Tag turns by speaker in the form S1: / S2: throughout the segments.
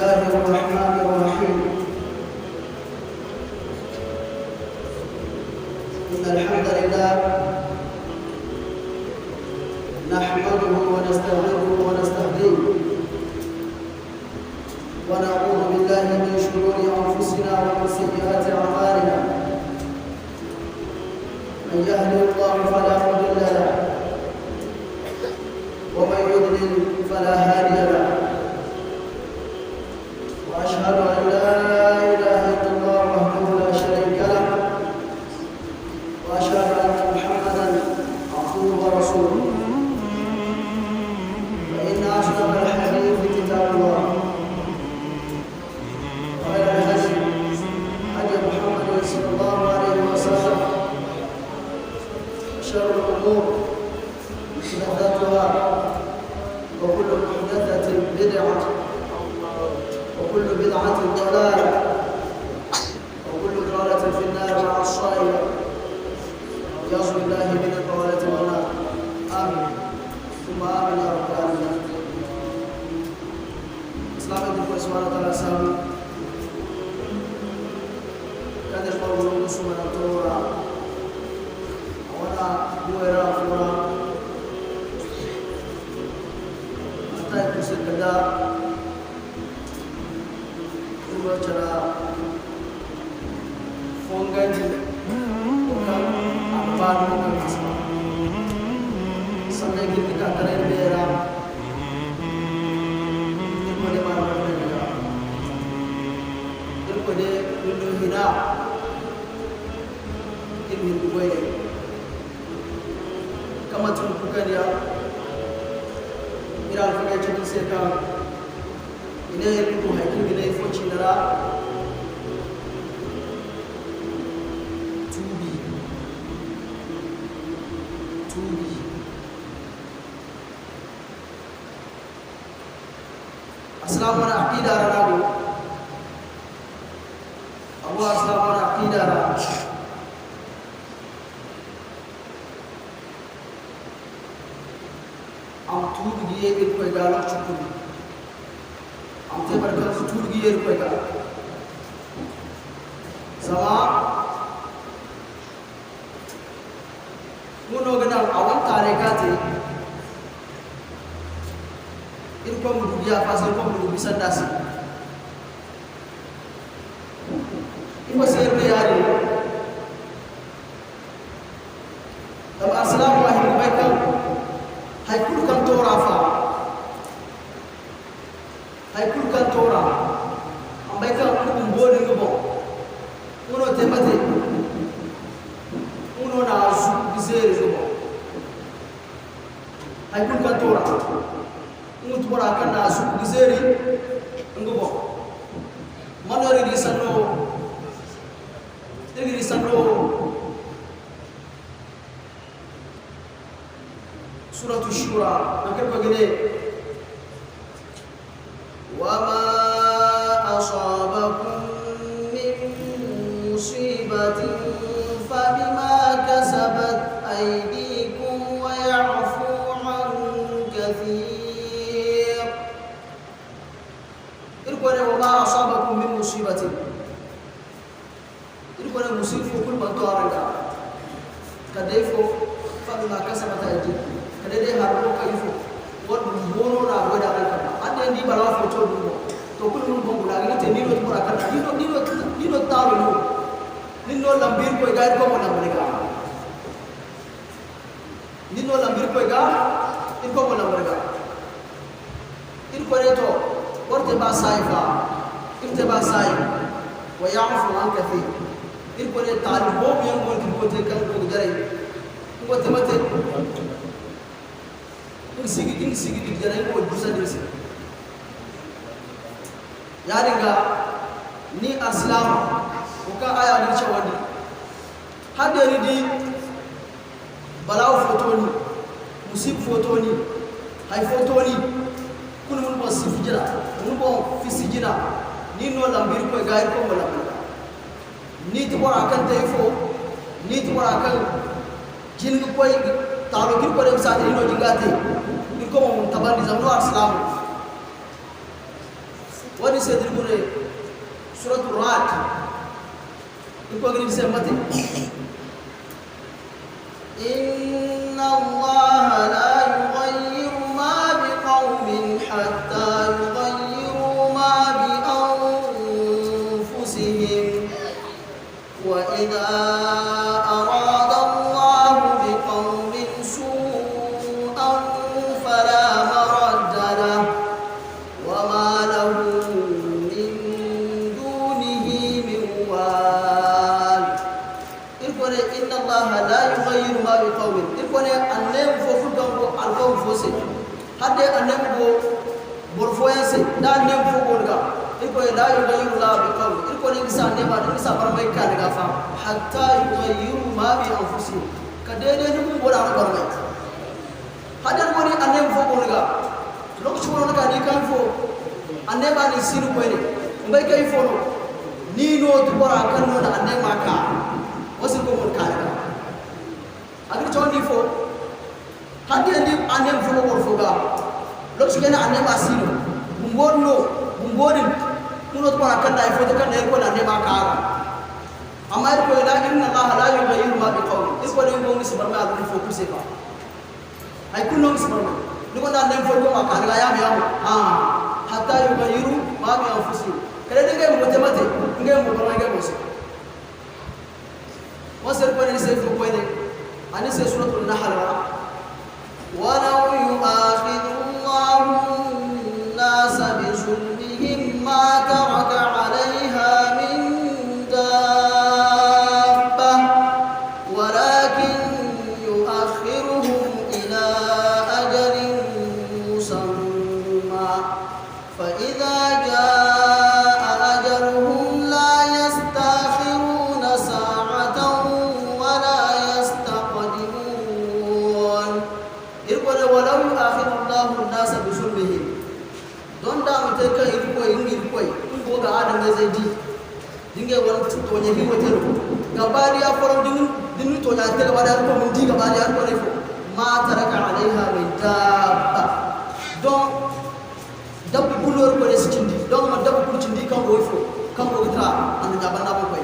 S1: الله الرحمن الرحيم. إن الحمد لله نحمده ونستعينه ونستهديه ونعوذ بالله من شرور أنفسنا ومن سيئات أعمالنا. من يهده الله فلا مضل له ومن يضلل فلا هادي له. وأشهد أن لا إله إلا الله وحده لا شريك له وأشهد أن محمدا عبده ورسوله. فإن أصدق الحديث كتاب الله وخير الهدي هدي محمد صلى الله عليه وسلم. شر الأمور محدثاتها وكل محدثة بدعة وكل بدعة ضلالة وكل ضلالة في النار مع الصائمة. يعوذ بالله من الضلالة والنار. آمين ثم آمين يا رب العالمين. إسلام الله سبحانه وتعالى سامي كان يشمل ولو سمنا التورا وانا بويرا فورا حتى يكون سكدا cara fongaji bukan apa bukan kisah sampai kita keren bera itu boleh marah mereka itu boleh dulu hina ini gue kamu cuma bukan dia mira alfa jadi sekarang ini itu hakim ini foci nara tubi aslamu na aqida ranago abu aslamu na aqida ra am tubi giye ko galak chukuri amte barkan sutur giye ko ga sama uno gana awan tarekate in ko mu dubiya fasal ko mu bisa dasi ko serbe yari tam assalamu alaikum baikam hay kul kan tora fa hay kul kan tora ambai kan ku mbodi ngobo uno temate uno na azu bizere ngobo hay kul kan tora uno tora kan na azu bizere ngobo manori di sanno suratul syura nakal bagene وما أصابكم من مصيبة فبما كسبت أيديكم ويعفو عن كثير. إركوا وما أصابكم من مصيبة إركوا مصيبة كل ما توارد كديفو فبما كسبت أيديكم كديه هارو كيفو wadbono na wada alka ande ndi bala foto dum to kul mun bongo la ngate ni no tura kan ni no tawo no ni no lambir ko gair ko mona mereka ni no lambir ko ga in ko mona mereka in ko reto porte ba saifa inte ba sai wa ya'fu an kathir in ko re talibo bi ngol ko te kan ko jare ko temate sigi di jalan ko bisa dirisi yaringa ni aslam uka aya ni chawandi hadari di balaw fotoni musib fotoni hay fotoni kun mun bo sifijira mun bo fisijina ni no lambir ko gair ko wala ni to akan tayfo ni to akan jin ko talo kir ko dem sa ni no jingate ko tabandi zamno aslam wani sai dirgure suratul ra'd ko gani sai mate inna allaha la yughayyiru ma biqaumin hatta yughayyiru ma bi anfusihim wa idha arada allahu biqaumin su'an fala maradda lahu wa ma lahum min dunihi min wal irkone inna allaha la yughayyiru ma biqaumin irkone annem fofu dango alqaw fose hadde annem go borfoyense da annem fo gonga irkone la yughayyiru la biqaumin irkone bisa ne ba bisa barmai ka daga fa hatta yughayyiru ma bi anfusihim kadede ni mun gora na barmai hadde goni annem fo gonga lokacin wani ka ni kan fo annem ba ni sinu ko ne mbai kai fo no ni no tubara kan no da annem maka wasu ko mun ka daga agri choni fo hadde ni annem fo ko fo ga lokacin yana annem ba sinu bumborno bumborin kuno tubara kan da fo kan ne ko na annem maka amma ko la inna allaha la yughayyiru ma biqawmin is ko ne mo ngi sabar ma agri fo ku se ka ay kuno ngi sabar ma ni ko da annem fo ko maka daga ya mi amu hatta yughayyiru ma bi anfusihim kada de ngai mo temate ngai mo ko ngai mo se wasar ko ne se fo ko ne ani se suratul nahl wa law yu'akhidhu allahu an-nasa bi zulmihim ma taraka 'alayha min dabbah walakin yu'akhiruhum ila ajalin musamma fa idza jaa ajaluhum la yastakhiruna sa'atan wa la yastaqdimun irkone walau yu'akhidhu allahu an-nasa bi zulmihim don da mutai kan irko ingo ga adam ne zai di dinge wani to ne hi wote gabali ya foro dinu to ya te gabali ko mun di gabali ya ko ne fo ma taraka alaiha min dabba don dabbu kulor ko ne sikindi don ma dabbu kul cindi kan go fo kan go tra an da banda ko koy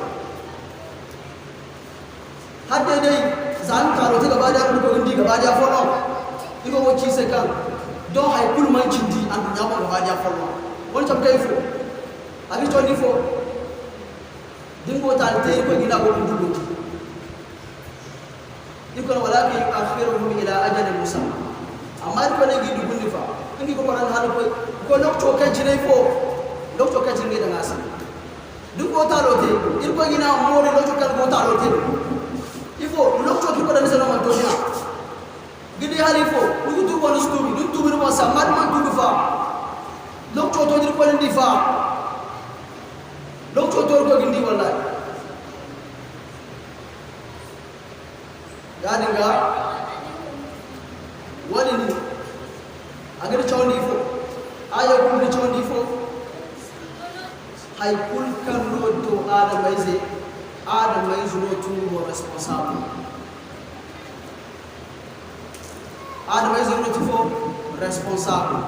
S1: hadde dai zan ta ro te gabali ko indi gabali ya foro iko wo ci se kan don hay kul man cindi an da ba gabali ya foro won tam kay fo abi to ni fo dingo ta te ko gina ko dubu ikon walakin akhiruhum ila ajalin musamma amma ko ne gi dubu ni fa ngi ko ran halu ko lokto ka jine fo lokto ka jine da ngasa dingo ta lote irko gina mo ne lokto ka ko ta lote ifo lokto ki ko da nisana man to gina gidi halifo ugu dubu no stumi du dubu no samad man dubu fa lokto to dir ko ndi fa lokto to ko gindi wallahi gadinga wani ni agar chawni fo ayo kun ni chawni fo hay kul kan no to adam mai zuno tu mo responsable adam mai zuno tu fo responsable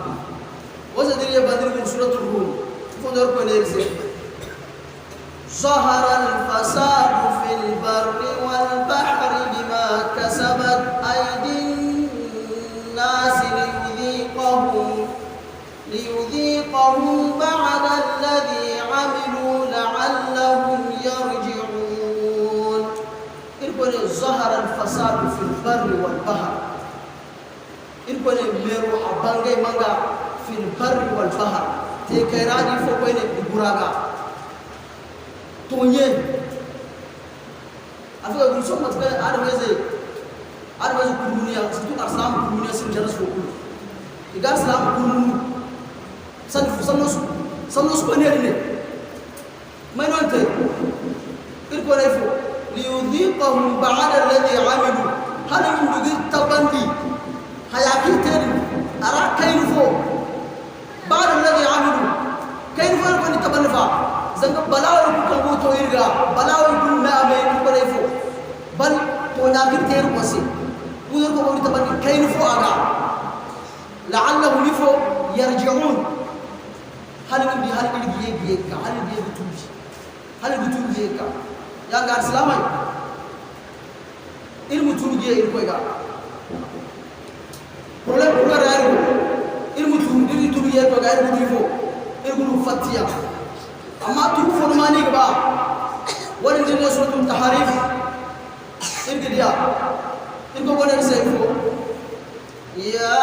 S1: wasa diriya badir min suratul rum fo dor ko lerse ظهر الفساد في البر والبحر بما كسبت أيدي الناس ليذيقهم بعد الذي عملوا لعلهم يرجعون إركون ظهر الفساد في البر والبحر إركون ميرو أبانغي مانغا في البر والبحر تكيراني فوقين بقراغا tonye afika gulso matbe adameze kurmuniya situ aslam kurmuniya sim jaras fokul igar salam kurmunu sanus ko ne may non te ir ko refo li yudhiqahum ba'da alladhi 'amilu hal yumdi tabandi hayaki ten ara kayfo ba'da alladhi 'amilu kayfo ko ni tabanfa zanga balawo ko ko to irga balawo ko na me ko refo bal to na ki ter ko si udur ko ni tabani kayfo aga la'allahu lifo yarji'un hal bi hal biye ka hal biye butubi hal butubi ka ya ga islamai ilmu tubiye ilko ga problem ko ga yaro ilmu tubiye ko ga ilmu difo ilmu fatiya amma tu fo mani ga ba wani jinna suratul taharif ilgidiya ilko wala sai ko ya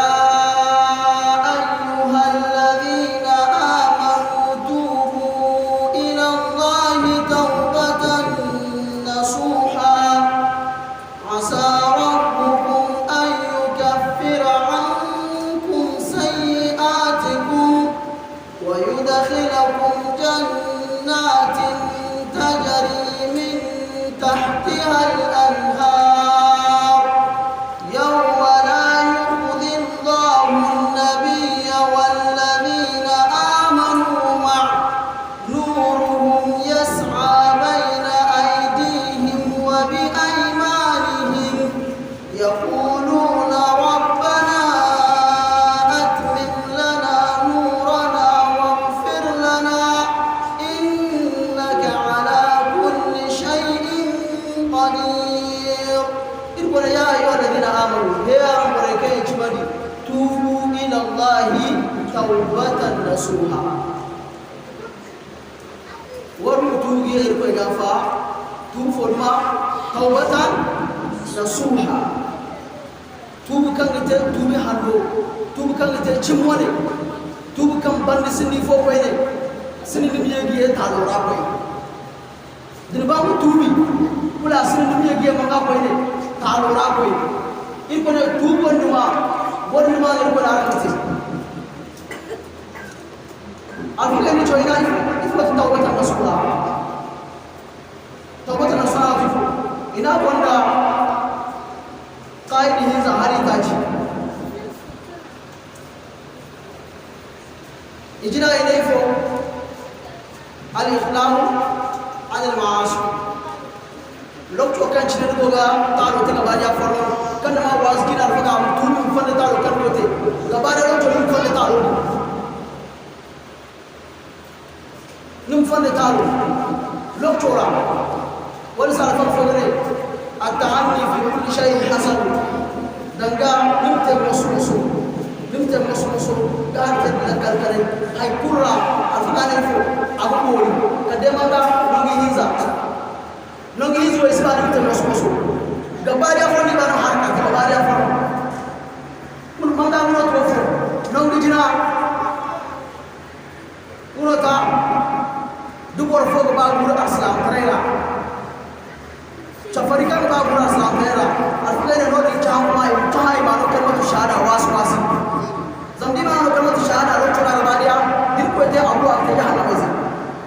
S1: taubatan nasuha waru tugi irko gafa tu forma taubatan nasuha tubu kan ite tubi hando tubu kan ite chimone tubu kan bandi sini fo ko ne sini ni yegi ta lo ra ko din ba mu tubi kula sini ni yegi ma ka ko ne ta lo ra ko irko ne tubu nduma wonu ma irko ra ko Afrika ni China itu taubatan nasuha taubatan nasuha ina wanda kai ni zahari taji ijina ile fo al-islam al-ma'asi lokto kan cikin goga taro ta gaba ya farko kan ma was kina faga mutum fa da taro kan rote gaba da lokto mun fa da taro نمفن تارو لوكتورا ولسان فغري التعني في كل شيء حسن دنگا نمت مسمسو قالت لك الكريم هاي كورا افغان الفو ابو مولي قدما نونغي هيزو اسبان نمت مسمسو غباري افوني بانو حركه غباري افون كل مانغا منو توفو نونغي جنا ونوتا dubor fogo baguru aslam trela chafarika baguru aslam trela alfene no di chamai ma no kemo shahada waswasi zamdi ma no kemo shahada ro chora badia din ko te abu akte jahana wasi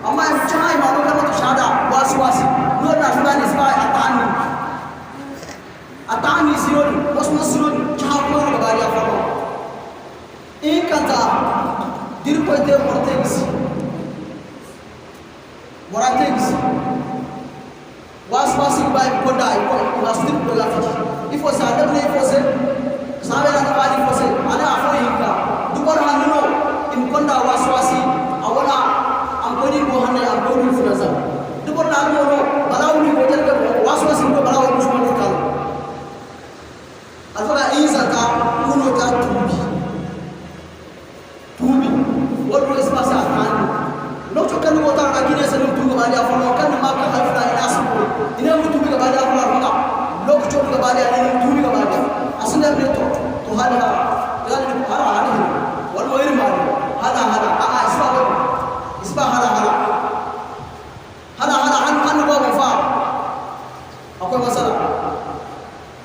S1: amma em chamai ma no kemo shahada waswasi no na sudani sba atani sironi mosmo sironi chamai no badia famo ikanta din ko te mortegi Moratex was by Koda, was still Polafit. If was a double force, Savana Badi force, Ana Africa, Dubarhano, in Konda was wasi, Awana, I'm going to Hana, I'm going to Frazan. Dubarhano, Balawi, was was in the Balawi Musmanical. Alpha is a car, Munota to be. What was Passa? Not to can water against and to Gabadia for can mark a half line as in order to be Gabadia for look to Gabadia and to Gabadia. As in every talk to Hada, one way Hada, Isba Hada, and go far. Okay, Masala.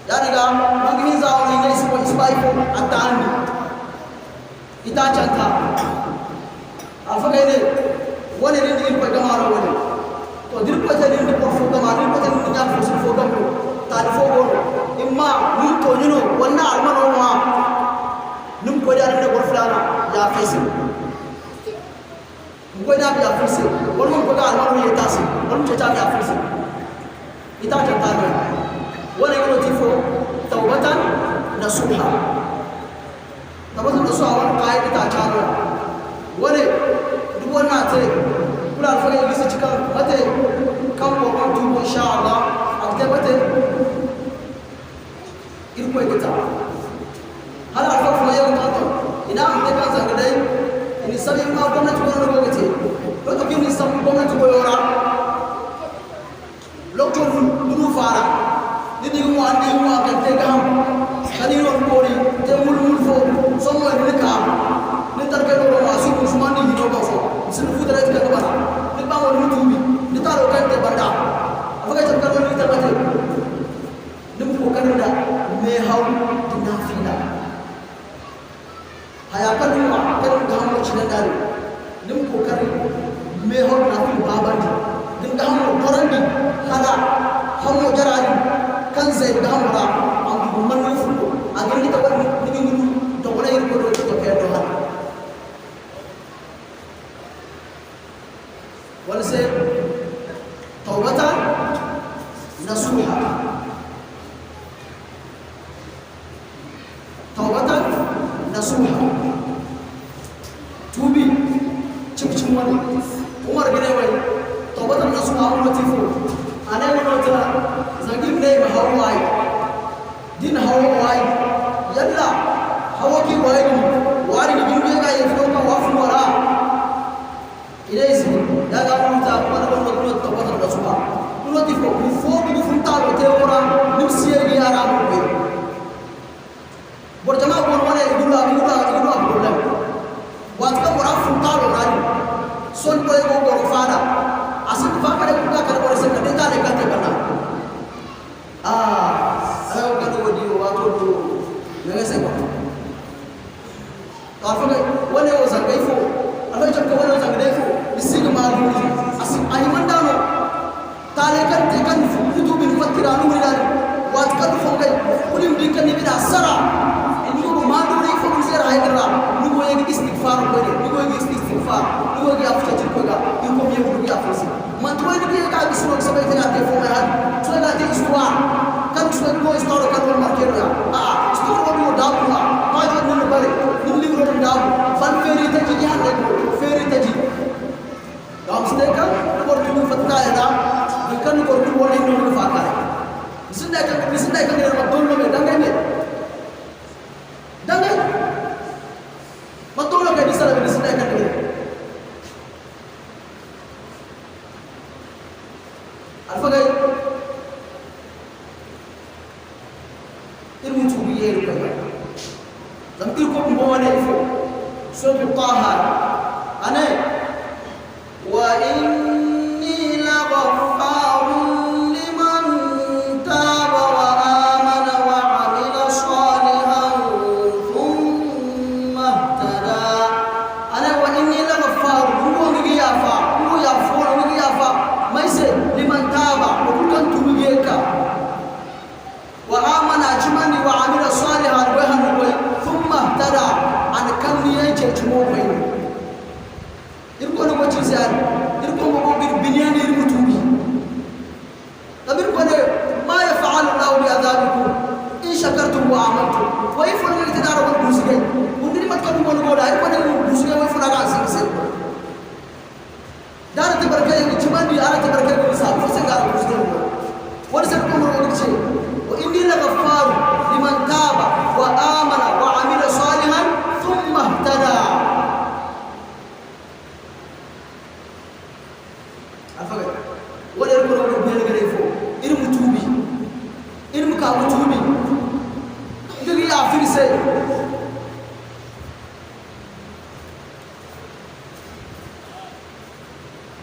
S1: Yaniga, Magniza only is by and Tani. Itachanta. I forget wani ni din ko gamaro wani to dir ko tani ni ko fo gamaro ni ko tani ni ya fo fo gamaro ta fo go imma ni to nyino wannan almano ma nim ko da ni ko fulana ya fesi ko da ya fesi wannan ko da almano ya tasi wannan ta ya fesi ita ta ta ne wani ko tifo tawbatan nasuha tabbata nasuha wannan kai ta ta wani na te kula fa ga gisi cikan mate kan ko an tubo insha Allah akte mate irko ikita hala alfa fa yau ta to ina an te kan zanga dai ni sabi ma gwamnati ko na gogace to kin ni sabi gwamnati ko yora lokacin dunu fara ni mu andi mu kan te gam kani ron kori te mul fo so mo ni ka ni tar ke do ma su usmani ni do fo sun fu dara ka ba ni ba mo ni tubi ni ta ro kan te banda afaga jam ka ni ta bate ni mu kan da me haw dinna fina haya kan ni ma kan ga mo cinan dare ni mu kan me haw na fi babandi din ga mo torandi hala hamo jarani kan zai ga hamra am man ni fu agin ni ta wani ni ni to wala yi ko to ke do ha wala se tawbatan nasuha tawbatan nasuha tubi cikin wani umar gane wai tawbatan nasuha motifu ana wani ta zagin ne ma hawai din hawai yalla hawaki wari ni gimbe ga yin foma wafu wara ilaisi daga muta wala wala ko tawbatan nasuha motifu ni fo bi funta lo te wora nimsiye gi ara mo be bor jama ko wala idula problem wat ka wara funta lo rani son ko ko fara asin fa ka ko ka ko se ka ta le ka te kana ayo ka do di wa to ne se ko ta fa wala o sa kai fo alo jam ko wala sa kai fo bisiga ma du asin ani mandano ta le kan te kan futu bin fatira nu mi dal wat ka fo kai kulim di kan ni da sara ni ko ma do ni fo se ra haydra ni ko yegi istighfar ko ni ko yegi istighfar ni ko yegi afta ci ko ga ni ko mi ko ya afsi man to ni ka bisno sa bay ta te fo ma han so la te histoire kan so ko histoire kan wal marker ya histoire ko mo da ko ma jo ni bare ni livro ni da fan feri ta ji ya ko feri ta ji dam ste kan ko tu fatta ya da ni kan ko tu woni no fa ka bisna kan ni ma don lo me dangay ne dangay ma don lo ke bisna kan ni alfa gay ilmu tubiye ko dam il ko mo wone fo so bi taha ana wa inni la ghaffarun liman taba wa amana wa amila salihan thumma ihtada ana wa inni la ghaffarun ko ngi yafa ko yafa ngi yafa mai se liman taba ko kan tubiye ka wa amana jimani wa amila salihan wa hanu thumma ihtada an kan ni yake tumo bai irko no ko cizar irko mo bir binyani ir mutubi tabir ko ne ma yaf'alu Allahu bi adabikum in shakartum wa amantum wa ifun ni tidara ko musige undiri mat ko mo no da irko ne musige wa ifun aga singse dara te barkay ni jimani ara te barkay ko sa ko se gara musige wala se ko mo no ce wa inni la ghaffar liman taba wa amana wa amila salihan thumma ihtada afaga wala ko no be ngare fo irmu tubi irmu ka tubi ndigi ya firse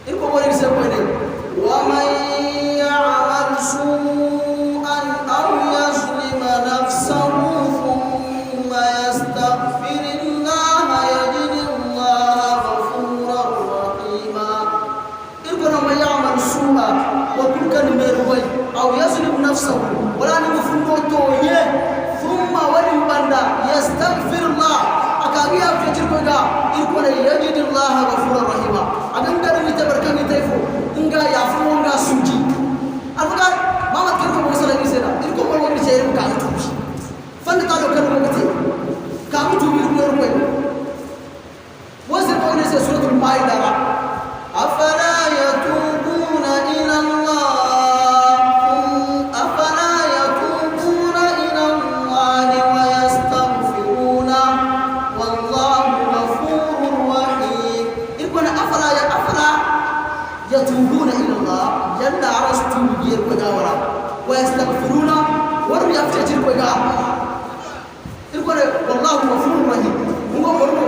S1: irko wala se ko ne wa man ya'mal su'an aw yazlima nafsahu thumma yastaghfirillaha yajidillaha ghafurar rahima irko no man ya'mal su'an wa kun kan merwai aw yazlim nafsahu wala ni fundo to ye thumma wali banda yastaghfirullah akabiya fitir ko ga irko ne yajidillaha ghafurar rahima adan gar ni tabarkan ni tayfo inga ya fu nga suji afuga mama kirko ko sala ni sela irko ko woni sey ka tubi fan ta do kan ko gati ka tubi ko ko wose ko ne se suratul maida يتوبون إلى الله جل عرستم بير وجاورا ويستغفرون ورم يفتجر وجا يقول والله غفور رحيم هو برضو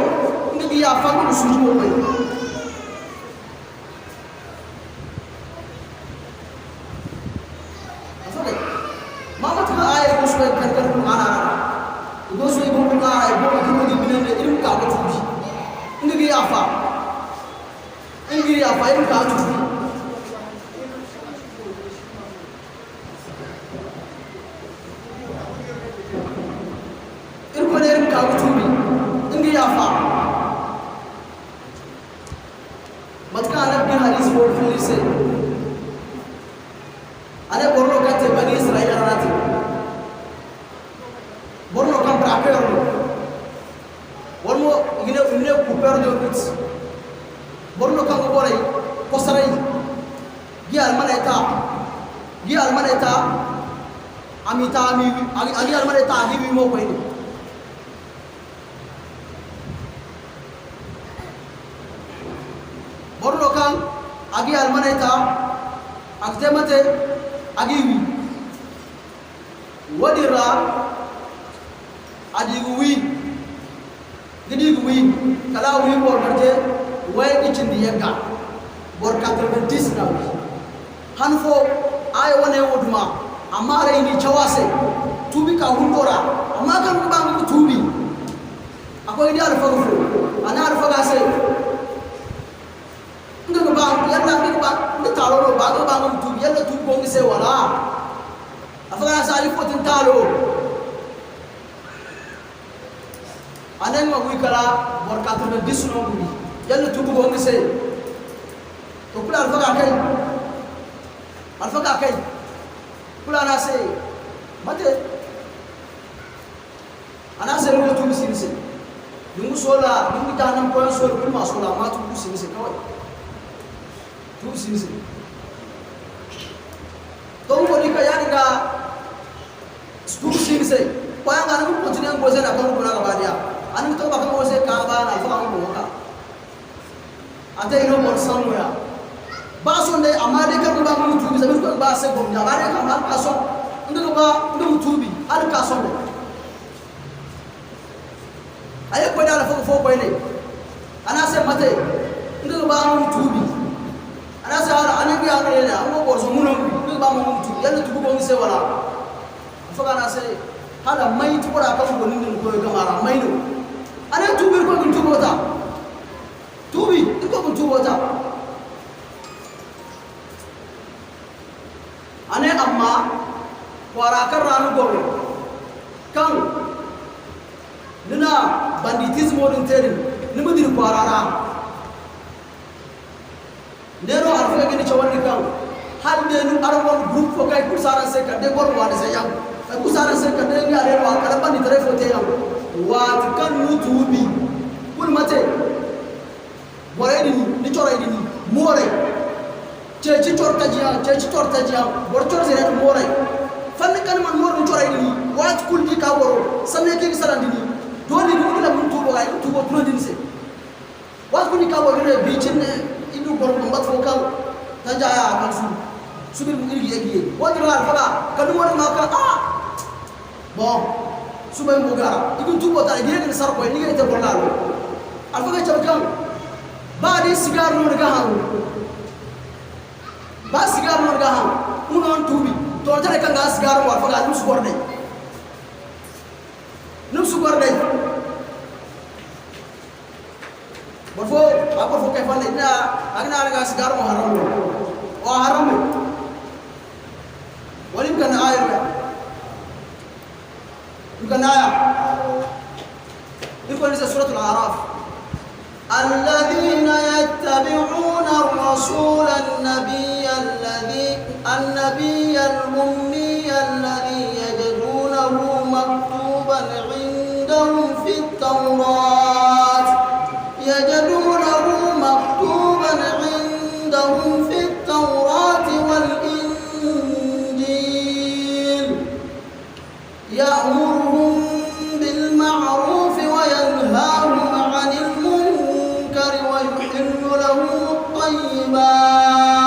S1: نبي يعفو سجود وجا ما بتبغى آية يقول كذا معنا يقول يقول معنا يقول كذا دي بنين إلهم كعبة تبي نبي يعفو نبي يعفو إلهم كعبة تبي से अरे बोलो कहते बनी इसराइल आते बोलो कम प्राप्त करो बोलो इन्हें कुपर दो कुछ बोलो कम बोले कोसराई गिया अलमनेता अमिता अमी अलमनेता ही भी मो कोई बोलो कम agi almaneta aktemate agiwi wadira adiwi gidigwi kala wi bor marje way gicindi yega bor 90 na hanfo ay wone woduma amare ni chawase tubi ka hundora amma kan ba mu tubi akoy di alfa fu ana alfa gase ndu ba yalla ndu ba ndu talo ba ga ba ndu tubi yalla tubi ko ngise wala afaga sali fotin talo anen ma wi kala bor 90 no gudi yalla tubi ko ngise to kula alfaga kai kula na se mate ana se ro tubi sinise dungu sola dungu tanam ko sola kul ma sola ma tubi sinise kawai tubi sinise to ko ni ka yani ga tubi sinise ko ya ga nu ko tinen ko se na ko na ga badia anu to ba ko se ka ba na fa ko ka ate ino mon samuya ba so ne amade ka ba mu tubi sabi ko ba se gom ja bare ka ma ka so ndu ba ndu tubi al ka so ne ay ko da la fo ko ne ana se mate ndu ba mu tubi ana se ala ana bi amre ne amo ko so mun ndu ba mu tubi yalla tubi ko se wala fo kana se hala mai tu ko ka ko ndu ko ga mara mai no ana tubi ko ndu ko ta tubi ko ndu ko ta ane amma warakar ranu gobe kan nuna banditismo din terin nimudir kwarara nero arfa gani chawani kan hal de nu arwon group ko kai kusaran se kade gor wani se yang kusaran se kade ni are wa kala bandi tare fote yang wa kan nutubi kul mate bore ni chorai ni more ceci torta jia bor tor se ret moray fan kan man mor ni toray ni wat kul di ka woro samme ke salan dini doli ni la mun tubo ay tubo tuno din se wat kul ni ka woro ne bi cin indu bor mo mat fo kan tanja ya kan su bi mu irgi egi wadi la fala kan mo ma ka bon su bay mo gara ibu tubo ta egi ni sar ko ni ge te bolalo alfa ga chabkan ba di sigar no ga hawo ba sigar no ga ha unon tubi to tare kan ga sigar war faga num su gorde bofo akor fo kay falle na agna ga sigar mo haram o haram walim kan ayya kan ayya iko ni suratul araf الذين يتبعون الرسول النبي الأمي الذي يجدونه مكتوبا عندهم في التوراة والإنجيل يأمرهم بالمعروف وينهاهم عن المنكر ويحل لهم الطيبات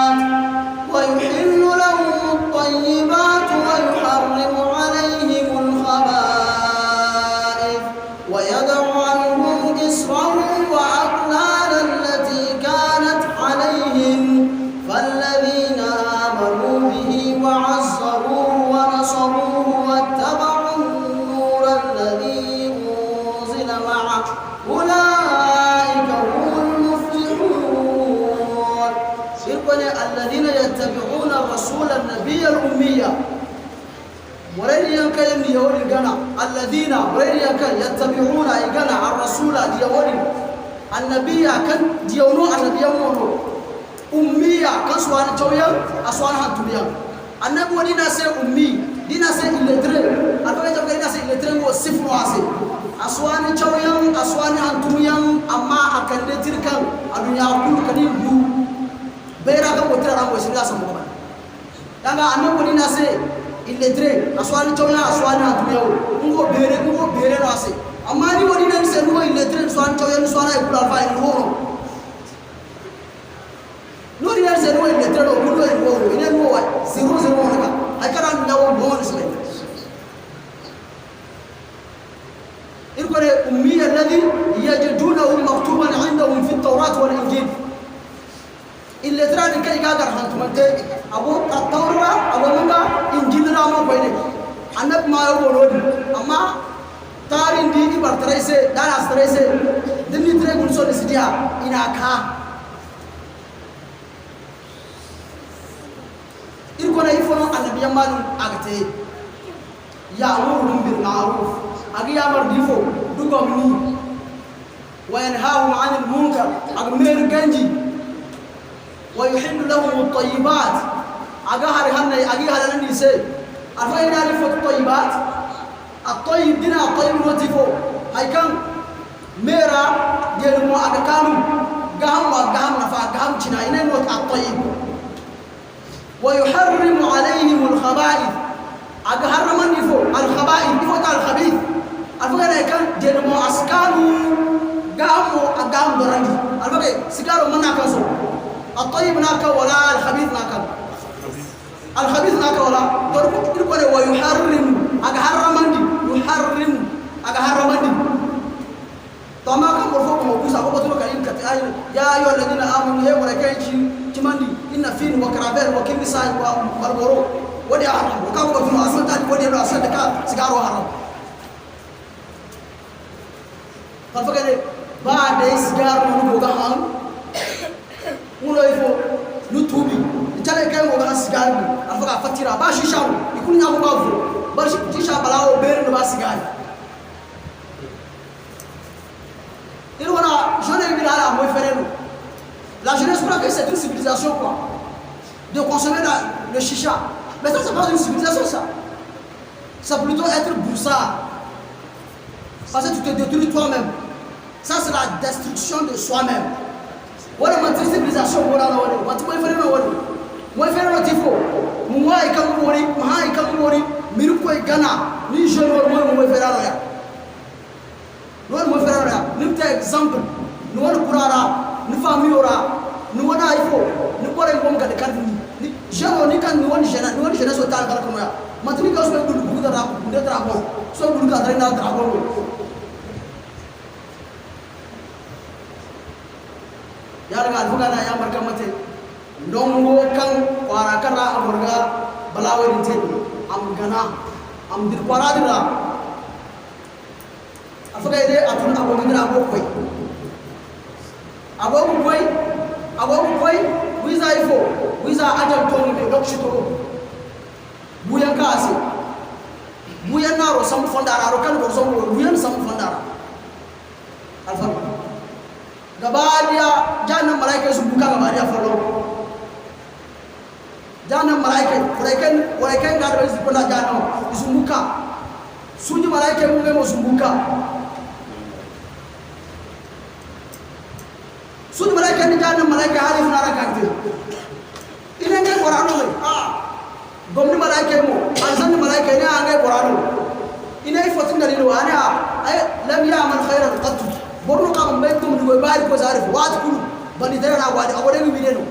S1: يقول الذين يتبعون الرسول النبي الأمية ورين ينكا يهودي غنا الذين ورين ينكا يتبعون غنا الرسول يهودي النبي كان ديونو النبي مونو أمية كان سوان تويا أسوان هانتويا النبي ودي ناس أمي دي ناس إلتري أبغى جاب دي ناس إلتري هو صفر واسي أسوان تويا أسوان هانتويا أما أكن لتركان الدنيا كل كني بلو بيرا كم وتر رام وسيلا سموما لأن النبي ودي ناس إلتري أسوان تويا أسوان هانتويا هو بيرة راسي أما ني ودي ناس هو إلتري أسوان تويا أسوان يقول الفاين هو نوري ناس هو إلتري هو إنه هو زيرو هذا هكذا نلاقي بونس له يقول أمي الذي يجدونه مكتوبا عندهم في التوراة والإنجيل اللي ترى كي قادر هانتم أنت أبو التوراة أبو منا إنجيل رامو بينه أنا ما يقولون أما تارين دي برتريسه دار أستريسه دني ترى كونسول سجيا إناكها يقول يفهم النبي مالو أكتي يأمرهم بالمعروف أجي أمر ديفو دكمني وينهاهم عن المنكر أجمر كنجي ويحل لهم الطيبات أجهر هني أجي هذا النساء أفين ألف الطيبات الطيب دينا الطيب نوتيفو هاي كان ميرا ديالو أجكام جام نفع جام تنا إنه نوت الطيب ويحرم عليهم الخبائث أجهر من يفو الخبائث يفو الخبيث أفكار كان جنمو أسكانو جام برندي أفكار سكارو من ناكسو الطيب ناكا ولا الخبيث ناكا الخبيث ناكا ولا تقول ويحرم أجهر من يحرم أجهر من تما كان مرفوع موجود أبو بكر كريم كتاي يا أيها الذين آمنوا هي ولا كان شيء تمندي إن فين وكرابير وكل ساي ومربورو ودي حرام وكانوا بفلو أصلا تاني ودي لو أصلا دكا سكارو حرام فالفكرة بعد سكار منو بوجهان منو يفو نتوبي نتلاقي كم بوجهان سكار الفكرة فتيرة باشي شاو يكون يابو كافو باشي تيشا بلاو بير نباس سكار il on a jeune là moi frère la jeunesse croit que c'est une civilisation quoi de consommer le chicha mais ça c'est pas une civilisation ça plutôt être broussard parce que tu te détruis toi-même ça c'est la destruction de soi-même voilà ma civilisation voilà moi frère moi tifo moi ikamuri miruko igana ni jeune moi frère là nous avons fait un exemple nous avons courara nous famille ora nous avons ifo nous avons un gars de jeune ni kan nous avons jeune so tal kala comme ya matni ka so bulu da dragon so bulu ka na dragon ya daga alfuga na ya barka mate ndongo kan kwara kara amurga balawari te am gana am dir kwara dira afaka ide atun abo ngira abo koy wiza ifo wiza ajal toni be dokshito buyan kasi buyan naro sam fondara ro kan gorso buyan sam fondara alfa gabadia janna malaika zumbuka gabadia folo janna malaika kuraikan gado zipona janna zumbuka sunyi malaika mu zumbuka سود ملاك نجانا ملاك عارف نارا كانتي إنه عند قرآن قوم ملاك مو أنزل ملاك إنه عند قرآن إنه يفتن دليله أنا لم يعمل خيرا قط برو كم بيتهم نقول بارك وزارف واد كله بني درنا واد أولي بيدينه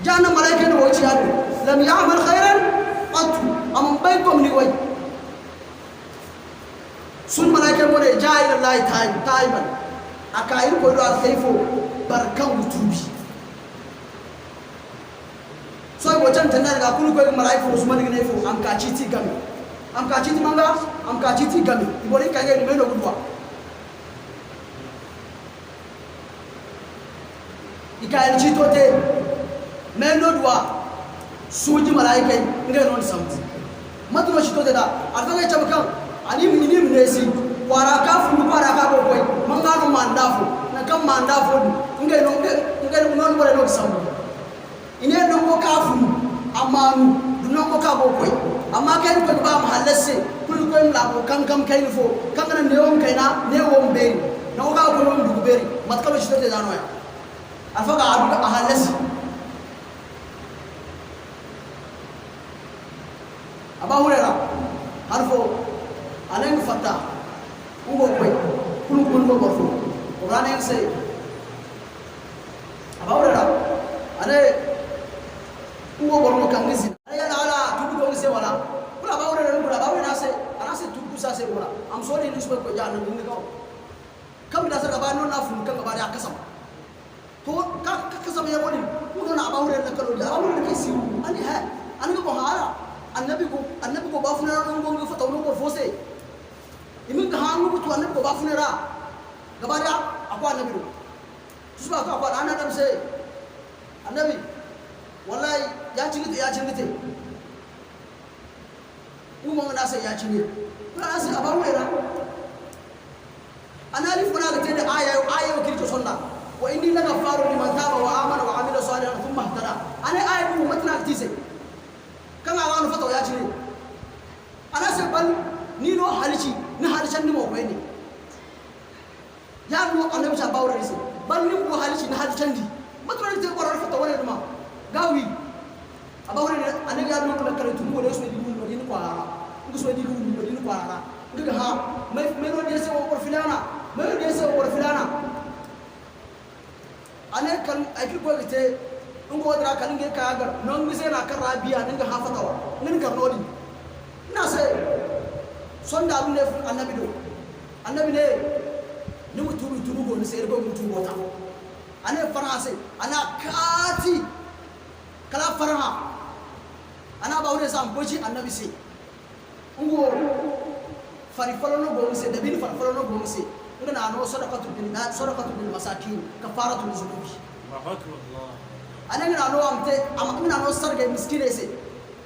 S1: جانا ملاك إنه وجهه لم يعمل خيرا قط أم بيتهم نقول سود ملاك مو جاي الله تايما أكاين كله أخيفه barkan utubi so ko tan tan daga kulu ko malaiku usman ne fo am ka chiti manga am ka chiti gami ibori ka ngi meno gudwa ika el chito te men no dua suji malaika ngai non samti matu no shito da alfa ga chabaka ani mini nesi wara ka fu para ka bo koy mangano mandafu na kam mandafu ngai non bore no samti ine no ko ka fu amanu dunon ko ka bo koy amma kai ko ba mahallasse kul ko la ko kam kai fo kan na newon kai na newon be na ko ka ko non dugu beri mat ka shito da no ya alfa ga adu ahallasse aba hurera harfo anen fata ugo koy kul ko borfo qur'an se aba hurera ane ugo borno kangizi ya ala tubu ko se wala kula aba hurera se ana se tubu sa se wala am so ni nisbe ko jana ngi ko kam da saka ba non afu kan ba da kasam to ka kasam ya woni ko na aba hurera kalo da aba hurera ke si ani ha ani ko hala annabi ko ba funera non go fata non ko fose imin ga hanu to annabi ko ba funera gaba da akwa annabi do su ba ka akwa annabi sai annabi wallahi ya cingite umma na sai ya cinye na sai aba wera anali funa ga tede aya kirto sonna wa inni la ghafaru liman taba wa amana wa amila salihan thumma ihtada ana aya ko matna tise kan awanu fata ya cire ana sai bal ni no halici ni halicin ni mo koy ni ya no annabi ta bawra ni sai bal ni ko halici ni halicin di matna te ko fata wala duma gawi abawra ni annabi ya no ko kare tu ko le so di mu ni ko ara ngi so di mu ni ko ara ngi ha me no dese o por filana me no dese o por filana ane kan ay ko gite ngo dra kan nge ka gar non mi se na kan rabia nga hafata wa ngin gar nodi na se sonda bu ne annabi ne ni mutubu go ni se go mutubu ta ane farase ana kati kala farha ana ba wure sam boji annabi se ngo fari falono go se dabil far falono go se ngana no sadaqatu bil masakin kafaratu lizunubi Allah ana ngana no amte amina no sarga miskine se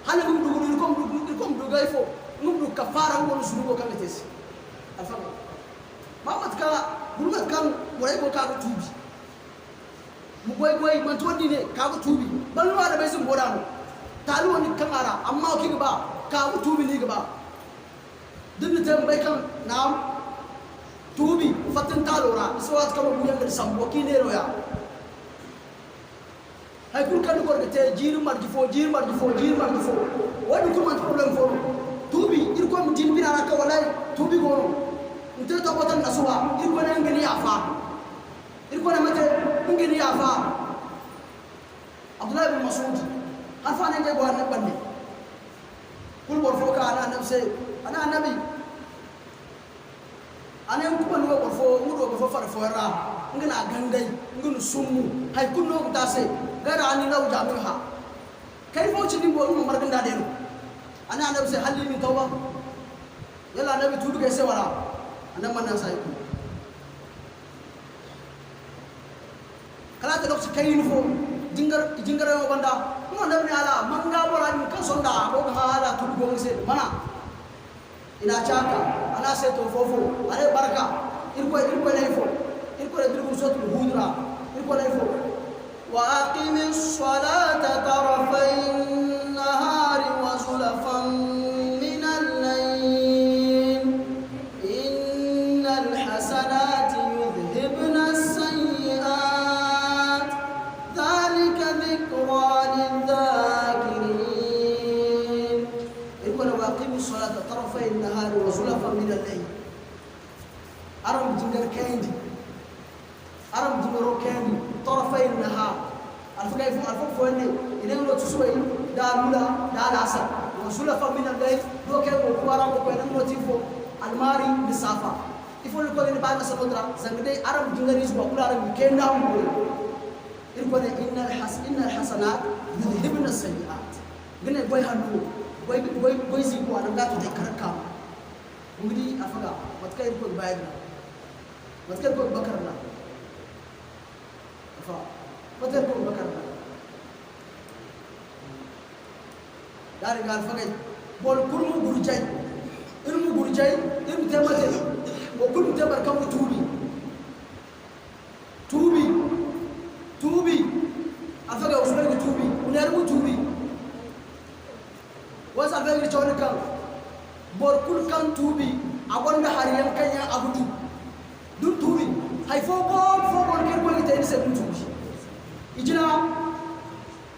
S1: hala ngum dugu gaifo ngum du kafara ngum zunubo kametes alfa mamat ka bulmat kan moray ko ka tubi mu goy man to dine ka tubi ballo ada be sum bodano talu woni kamara amma o kiga ba ka tubi ni ga ba dinne tam bay kan nam tubi fatin talora sawat kama buyan da sambo kinero ya hay pour kan ko te jiru marji fo wadi ko man problem fo tubi ir ko mtin bina ka walay tubi gono nte to botan nasuwa ir ko na ngani afa ir ko na mate ngani afa abdullah ibn mas'ud afa na ngai go na banne kul bor fo ka ana nafse ana nabi ana ko ban go fo ngudo go fo far fo ra ngana gandai ngunu summu hay kunno ko tase gara ani law jamiha kai fo ci dimbo mu marganda deno ana annabi sai halli min tawba yalla annabi tudu kai sai wala annan man nan sai kala ta lokaci kai ni fo jingar yo banda mo annabi ala manga bora ni kan sonda ko ga ala tudu go sai mana ina chaka ana sai to fofo are baraka irko nay fo irko le dirgum sotul hudra irko nay fo وأقم الصلاة طرفي النهار وزلفا من الليل إن الحسنات يذهبن السيئات ذلك ذكرى للذاكرين وأقم الصلاة طرفي النهار وزلفا من الليل أرم جنر كاندي أرم جنر كاندي طرفي النهار الفوق فواني إذا لو تسوي دارولا دالاسا وزلفا من الليل لو كان وقوارا وقوارا نوتيفو الماري بسافا يقول لك إن بعد سنودرا زمدي أرم جنر يسوع كل أرم كينا ومقول يقول إن الحسنات يذهبن السيئات قلنا بوي هنو بوي زيكو أنا لا تذكر كام مغدي أفقا وتكير كل بايدنا وتكير كل بكرنا وتكير كل بكرنا dari gal fagay bol kulmu gurjay ilmu gurjay ilmu temate o kulmu tabar kam tubi afaga usmay ko tubi unar mu tubi wasa fagay chawne kam bol kul kan tubi agonda hariyan kanya abudu dun tubi hay fo bol ker ko ite ni se dun tubi ijina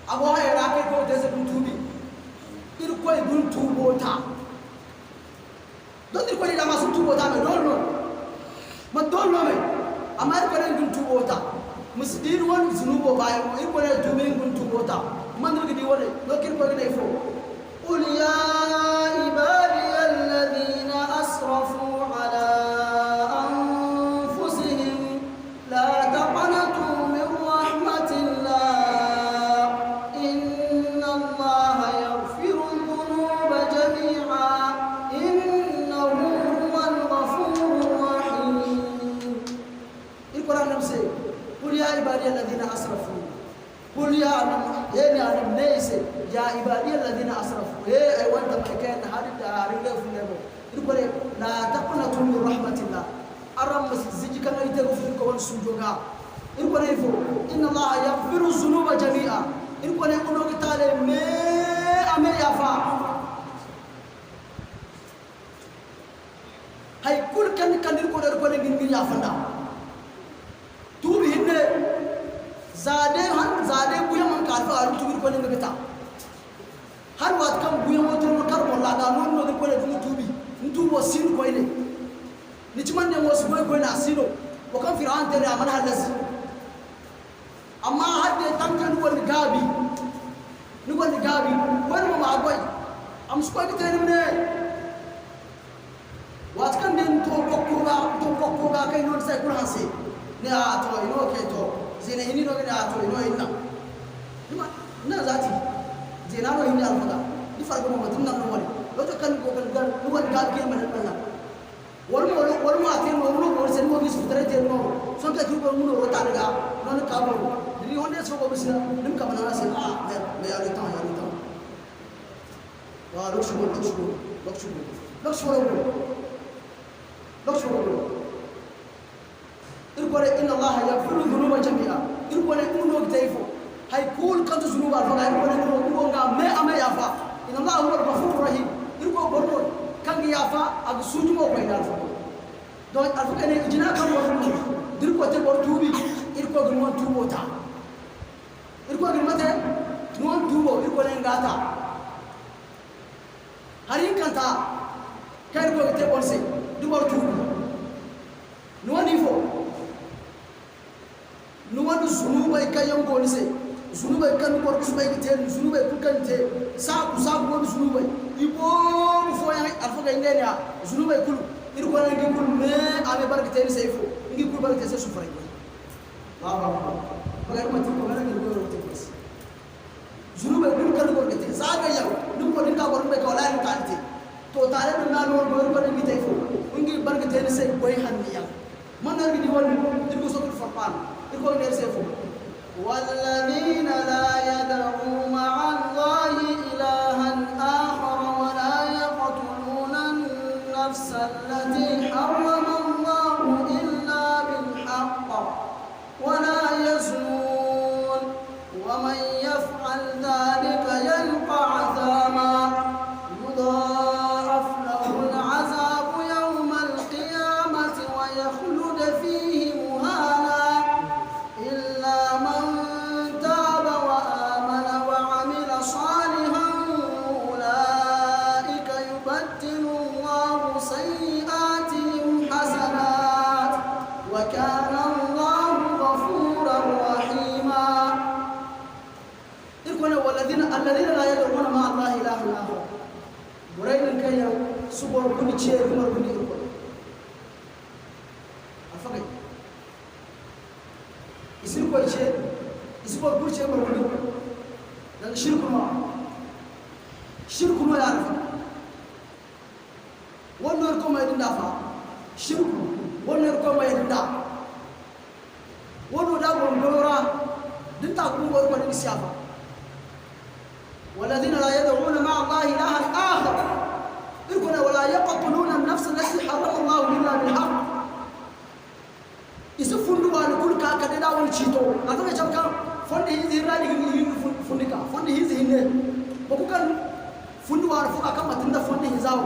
S1: abo hay ra ke ko de se dun tubi ir ko dun tubota don dir ko ni da masu tubota me don no man don no me amar ko dun tubota musdir won zunubo bayo ir ko tubi dun tubota man dir di wone do ker ko ni fo qul ya ibadi alladhina asrafu ala anfusihim la taqnatu min rahmatillah inna allaha yaghfiru dhunuba jami'a innahu huwal ghafurur rahim القران نفسه قل يا عبادي الذين اسرفوا قل يا انا ليس يا عبادي الذين اسرفوا اي وانت كان هذا رجل في النبو يقول لا تقنطوا من رحمه الله ارم زيجي كان يتغفر في كون سجوغا يقول ان الله يغفر الذنوب جميعا يقول انه تعالى ما امي يافا هاي كل كان يقول غين يافنا توبي هن زاده بويا من كارفا ارو توبي كون نغتا har wat kam buya motor mo kar mo laga non no ko le dum tubi ntubo sin ko ile ni chiman ne mo su ko na sino ko kan fir'aun tere aman halas amma hadde tankan wal gabi ni wal gabi wal mo ma boy am su ko tere ne wat kan den to ko ga kay non sai qur'an se ne a to ino ke to zene ini no ne a to ino inna na zati jenaro hindi alfaga di farko mo tinna no wali lo to kan ko kan gan no wal gab ke man balla wal mo atir mo no sen mo gis futre ter mo so ka ju ko mo ro ta daga non ka mo di honde so ko bisna nim ka manana sen me ya ta wa lo shugo irkore inna allaha yaghfiru dhunuba jami'a irkore uno gitayfo hay kul kanto zunuba fa hay ko ko nga me ame yafa inna allaha huwal ghafurur rahim irko borno kangi yafa ag sujumo ko indal fa don alfuka ne jina kan wor dirko te bor tubi irko gun mon tubo ta irko gun mate mon tubo irko ne ngata hari kanta kay ko te bor se du bor tubi no nifo no wadu zunuba kayam ko ni se zunuba kan ko kusbay te zunuba ku kan te sa ku mo zunuba ibo fo ya alfa ga indenya zunuba kulu ir ko ngi kul me ame barke te se fo ngi kul barke se sufray wa bagar ma ti ko ngara ngi ko te bes zunuba kul kan ko te sa ga yaw dum ko dinga ko be ko la ni kalti to tare dum na no ko ko ngi te fo ngi barke te se boy hanniya man ngi di won dir ko sotul farpan ir ko ngi se fo والذين لا يدعون مع الله إلها آخر ولا يقتلون النفس التي حرم الله إلا بالحق ولا يزنون ومن يفعل ذلك يلقى عذابا يضاعف له العذاب يوم القيامة ويخلد فيه مهانا إلا من تاب وآمن وعمل صالحا أولئك يبدل الله سيئاتهم حسنات وكان الله غفورا رحيما الذين لا يدعون مع الله إلها آخر ورين كي سبور كل شيء كمر كل يركض أفكر يصير كل شيء يصير كل شيء كمر كل يركض لأن شرك ما يعرف ونركم ما يدافع شرك ونركم ما يدافع ونودا بندورا دنتا كم وركم نسيافا والذين لا يدعون مع الله الله إلها آخر يقول ولا يقتلون النفس التي حرم الله إلا بالحق يسفون دوان كل كذا داون شيتو أتوقع جمكا فند هذه رالي فندكا فند هذه هنا بكون فندوان فوق كم تندا فند هزاو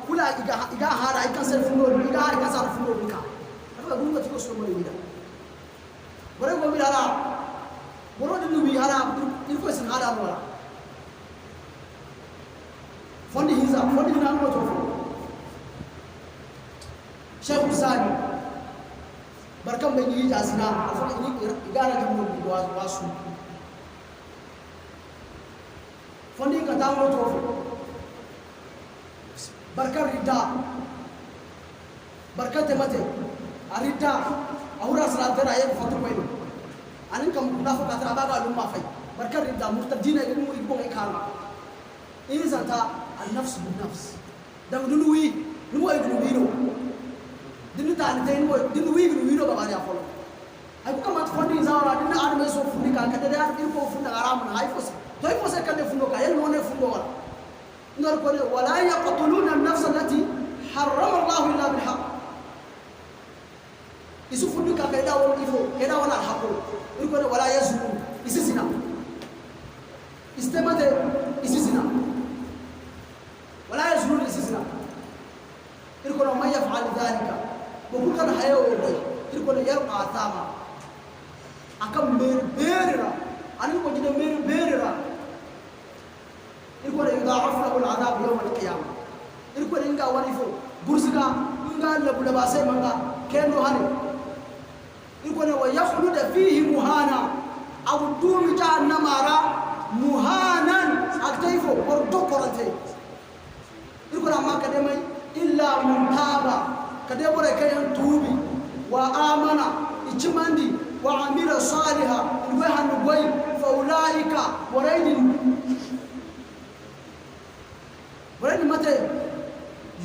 S1: كلا إجا هارا إجا سر فندور إجا هارا إجا سر فندور بكا أتوقع بقول لك تقول سلمان يبيدا برا بقول بيهارا برا دلوا بيهارا يلقوا سن هارا نورا فند هزا فند هنا نو توفو شيخ الزاني barkan bai yi jasina afan yi igara jambo bi wasu fondi ka dawo to barkan rida barkan te mate arida awra salantara ayi fatu bai anin kam nafa ka tara baga lumma fai barkan rida murtadina ilmu ibon ikal in zanta an nafs bin nafs dan duluwi nuwa ibnu biro dinu tani tay no dinu wi wi do babari afolo ay ko kamat fondi zawara dinu adame so fundi ka kada da il ko funda haram na hay fos toy fos ka de fundo ka yel no ne fundo wala ndor ko ne wala yaqtuluna an-nafs allati harrama Allah illa bil haqq isu fundi ka kada won ifo kada wala haqo il ko ne wala yazun isisina istemade isisina wala yazun isisina il ko no may yaf'al dhalika bukan hayo boy irko ne yar atama akan berira ani ko jide berira irko ne yudha'af lahu al'adab yawm al-qiyamah irko ne nga wani fo bursiga nga labu ba sai manga kendo hani irko ne wa yakhlud fihi muhana aw dum jahannama ra muhanan aktaifo or dokorate irko na makade mai illa muntaba kade bore kayan tubi wa amana ichimandi wa amira saliha wa hanu boy fa ulaika waraidin mate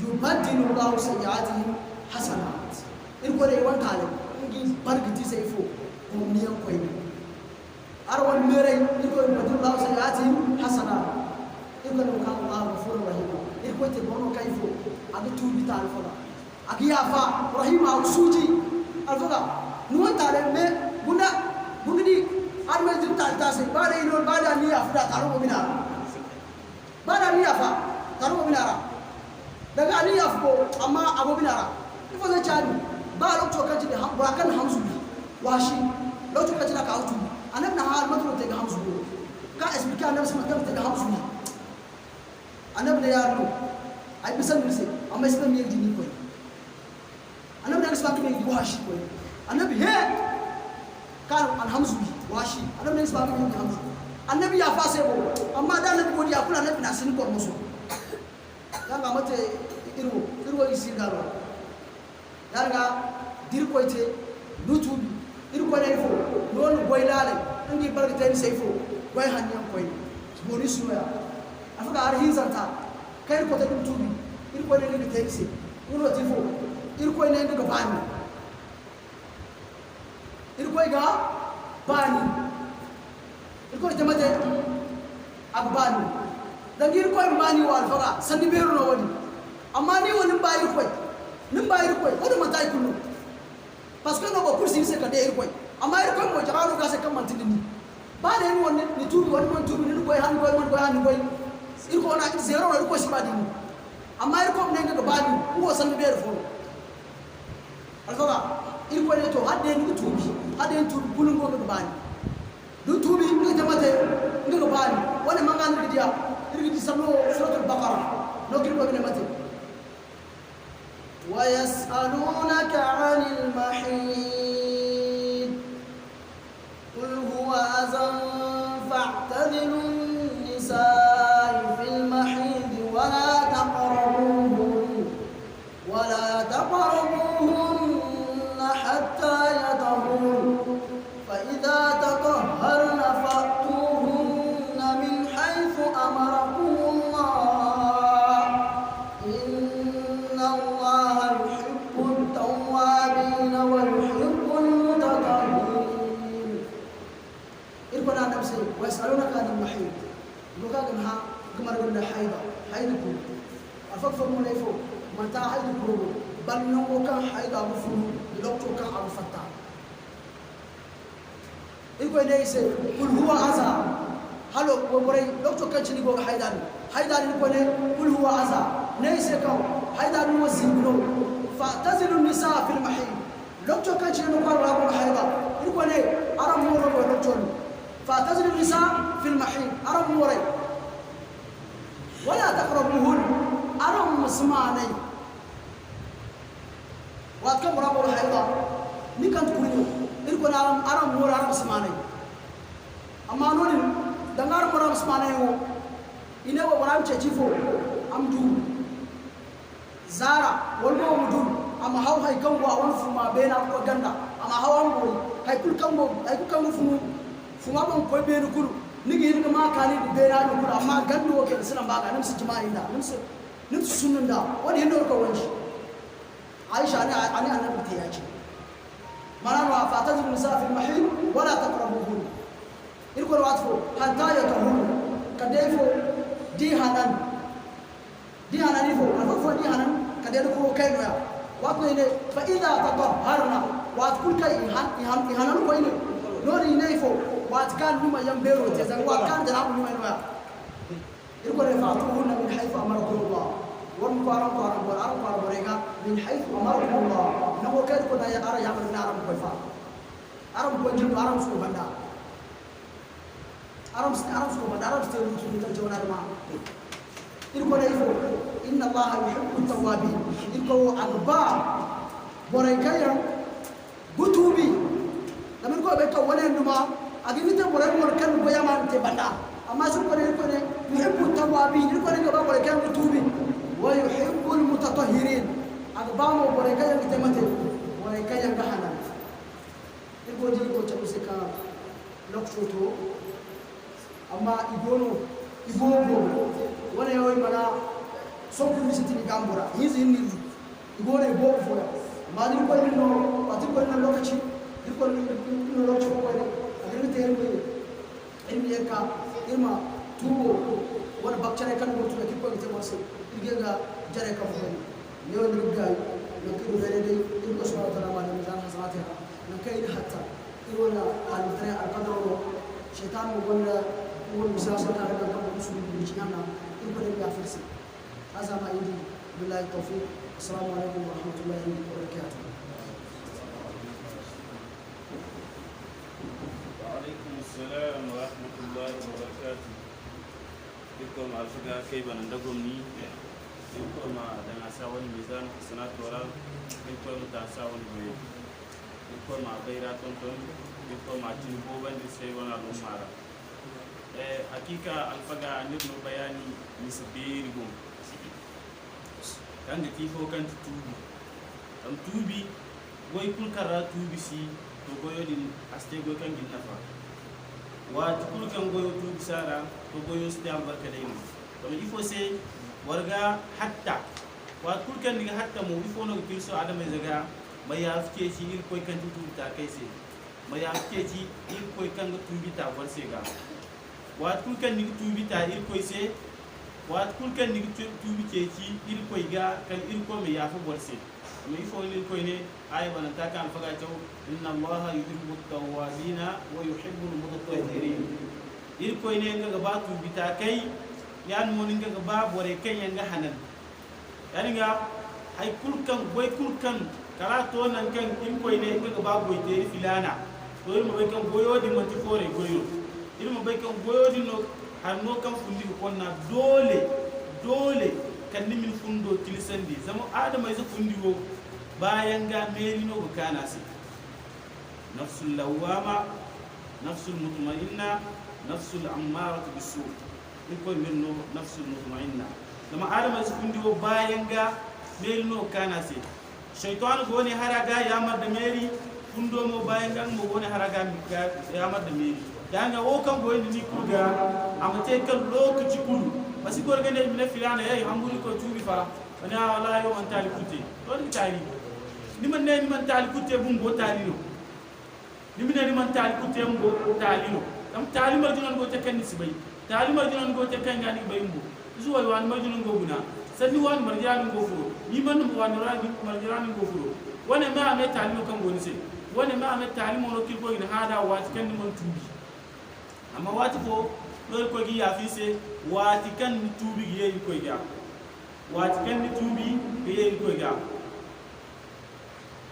S1: yubaddilu Allahu sayyi'atihim hasanat in gore wan kale ngi bargiti sayfo ko miyan koy arwan mere in gore yubaddilu Allahu sayyi'atihim hasanat in gore kan Allahu ghafurur rahim in ko te bono kayfo adu tubi tal fala akiyafa rahima usuji alfaga nuwa tare me bunda bungidi arme jim tase bada ino bada ni afda taro binara bada ni afa taro binara daga ni afko amma abo binara ifo za chani ba lokto kaji da burakan hamsu washi lokto kaji da ka hutu annabi na hal madro te ga hamsu ka explique annabi sama te ga hamsu annabi da yaro ai bisan nirse amma islam yi dini ko annabi da islam ke washi ko annabi he kan alhamzu washi annabi da islam ke hamsu annabi ya fa sai bo amma da annabi godiya kula annabi na sin ko musu dan ga mate irwo isi garo dan ga dir ko ite dutubi irko ne fo non boylale ngi barkata ni sai fo boy hanyan ko ni boni suya afaka ar hinzanta kai ko ta dutubi irko ne ni taxi uno tifo irko ne ga bani irko ga bani irko ta mate agbani dan irko bani wal faga sandi beru no wadi amma ni woni ba irko nin ba irko wodi mata kullu parce que no ba kursi se ka de irko amma irko mo jaralu ka se kan mantini ba de ni woni ni tubi woni mon tubi ni ko han ko mon ko han ko irko na zero no irko shi ba dini amma irko ne ga bani ko sandi beru fo alfaga irko ne to hadde ni tubi hadde tubi kulun ko ga bani du tubi ni jamate ni ga bani woni mangan ni dia irgi samno suratul baqara no kirko ne mate ويسألونك عن المحيط قل هو أذى فاعتزلوا النساء في المحيط ولا تقربوهن حتى يطهرن فإذا تطهرن فأتوهن من حيث أمركم الله إن الله يحب التوابين ويحب المتطهرين. إربنا نفسي ويسألونك عن المحيط لوكا كنها كما قلنا حيدكم أفكر من يفو متى حيدكم بل نو كان حيد أبو فلو لوكتو كان أبو فتح إيكو نيسي قل هو عزا هلو وبري لوكتو كان شنو يقول حيدان إيكو نه قل هو عزا نيسي كاو حيدان هو زينو فاعتزلوا النساء في المحيط لوكتو كان شنو يقول حيدان إيكو نه أرم مورو لوكتو فاعتزلوا النساء في المحيط أرم موري ولا تقربوهن أرم مسماني واتكم رابو الحيضة نيكان تقولوا إلكن أرم مور أرم مسماني أما نقول دعار مور أرم مسماني هو إنه ورام تجيفو أم دو زارا والله أم دو أما هاو هاي كم وأول فما بين أبو جندا أما هاو أم بوري هاي كل كم فما بام كوي بينو كلو نيجي هنا ما كاني بينا نقول أما جندو وكذا سلام باقي نمس جماعي دا نمس سنن دا ودي هندور كونش عايشة أنا بتياجي ما أنا فاعتزلوا النساء في المحيط ولا تقربوهن يقول واتفو حتى يطهرن كديفو دي هنان يفو الفو دي هنان كديفو كينو يا واتني فإذا تطهرنا واتكل كي يهنان كوينو نوري نيفو واتكان نما ينبرو تزن واتكان جناب نما ينويا يقول فاعتوهن من حيث أمركم الله والمقارن بريغا من حيث أمركم الله نمو كيد كنا أرى يعمل من أرم كيفا أرم كوجب أرم سكو بندا أرم سكو بندا أرم سكو ترجون أرما يقول إن الله يحب التوابين يقول أربع بريغا بتوبي لما نقول بيتا ولا نما أجيب تبرئ مركب بيامان تبندا أما شو يقول يحب التوابين يقول إنه بريغا بتوبي ويحب المتطهرين أقبام وبركة يكتمته وركة ينجحنا يقول جي كوتش مسكا لوكشوتو أما يقولوا ولا يوم منا سوف يمسكني كامبورا هني يقول فولا ما يقول إنه أتقول إنه لوكشي يقول إنه لوكشي فولا أقول تيرمي إني يكا إما توبو وانا بكتشري كان بقول لك يقول يتواصل يجينا جري كفوي يوم نرجعي نكيد بلدي يلقى سبحانه وتعالى ما نمزان حسناتها نكيد حتى يقولنا على الطريق القدر شيطان وقلنا هو المسافر كان كم مسلم بيجينا يقول لي أفرسي هذا ما يجي بالله التوفيق السلام عليكم ورحمة الله وبركاته.
S2: وعليكم السلام ورحمة الله وبركاته. يقول مع الفقه كيف ندقمني يقول مع دناساون ميزان حسنات ولا يقول متاساون بيو يقول مع غيرات تون يقول مع تنبوبان يسيون الأمارة حقيقة الفقه نبنو بياني مسبيرهم كان تيفو كان توبي أم توبي ويكون كرا توبي سي تقول دين أستيقظ كان جنفا وتقول كان قوي توبي سارا تقول يستعمل بركلين فما يفو سي warga hatta wa kulkan diga hatta mo ifo no kirso adama zaga maya fike ci il koy kan tutu ta kai se maya fike ci il koy kan tubi ta war se ga wa kulkan diga tubi ta il koy se wa kulkan diga tubi ce ci il koy ga kan il ko me ya fa war se mo ifo il koy ne ay bana ta kan faga taw inna allaha yuhibbu at-tawwabina wa yuhibbu al-mutatahhirin il koy ne ga ba tubi ta kai yan mo ninga ga ba bore kenya nga hanan yani nga hay kulkan boy kulkan kala to nan kan in koy ne ga ba boy te filana to il mo be kan boyo di man ti fore goyo il mo be kan boyo di no har no kan fundi ko na dole kan ni min fundo tilisandi zamo adama isa fundi wo bayan ga meli no ga kana si nafsul lawama nafsul mutmainna nafsul ammaratu bisu يكون منه نفس المطمئنة لما آدم يسكن ديو باينغا ميلنو كاناسي شيطان غوني هراغا يامر دميري فندو مو باينغا مو غوني هراغا يامر دميري دانا وكم غوني نيكوغا أمتى كل لوك تشكول بس يقول غني من فلان يا همبولي كو توبي فا أنا والله يوم أنت على كوتي توني تاري نمن تعال كوتي بومبو تارينو نمن تعال كوتي بومبو تارينو أم تعال مرجون بو تكني سبي tali marjino go te kan gani bayimbo zuwa wan marjino go guna sanni wan marjano go furo ni man wan rani marjano go furo wona ma ame tali kan goni se wona ma ame tali mo kil ko ina hada wati kan ni mon tubi amma wati ko do ko gi ya fi se wati kan ni tubi gi yeyi ko ga wati kan ni tubi gi yeyi ko ga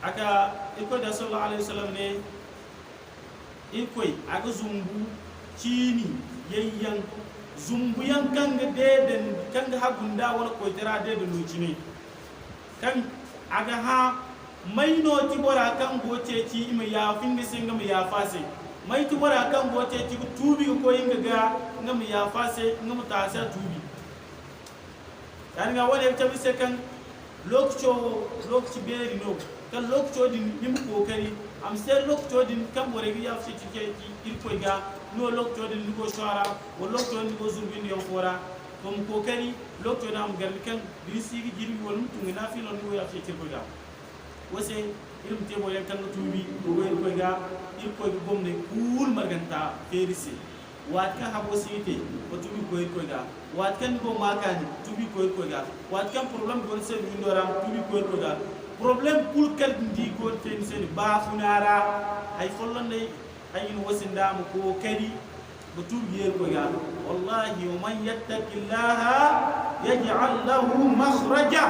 S2: aka iko da sallallahu alaihi wasallam ne iko aga zumbu cini yayyan zumbu yan kanga deden kanga hagunda wala ko tira deden no cini kan aga ha maino ti bora kan goce ci ima ya finga singa mu ya fase mai ti bora kan goce ci tubi ko yinga ga ngam ya fase ngam ta sa tubi dan ga wala ta bise kan lokci beri no kan lokco din nim kokari am sai lokco din kan bore ya fi cike il ko ga no lokco din ko shara wo lokco din ko zurbi ne fora ko mu kokari lokco na am gar kan bisi gi jirbi wal mutu na fi non ko ya fi cike ko ga wose ilim te boyen kan tubi ko ko ga il ko gomne kul marganta ferisi wat kan habo site ko tubi ko ga wat kan go makani tubi ko ga wat kan problem ko se windoram tubi ko ga problem kul kal ndi ko ten sen ba funara ay follon day ay no wasinda mu ko kadi bu tubi ko ga wallahi man yattaqillaha yaj'al lahu makhraja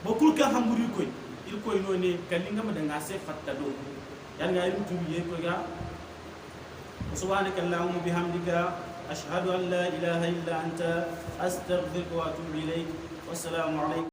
S2: bokul ka hamburi koy il koy no ne kalinga ma danga se fatta do yan ga irum tubi ko ga subhanaka allahumma bihamdika ashhadu an la ilaha illa anta astaghfiruka wa atubu ilayk wassalamu alaykum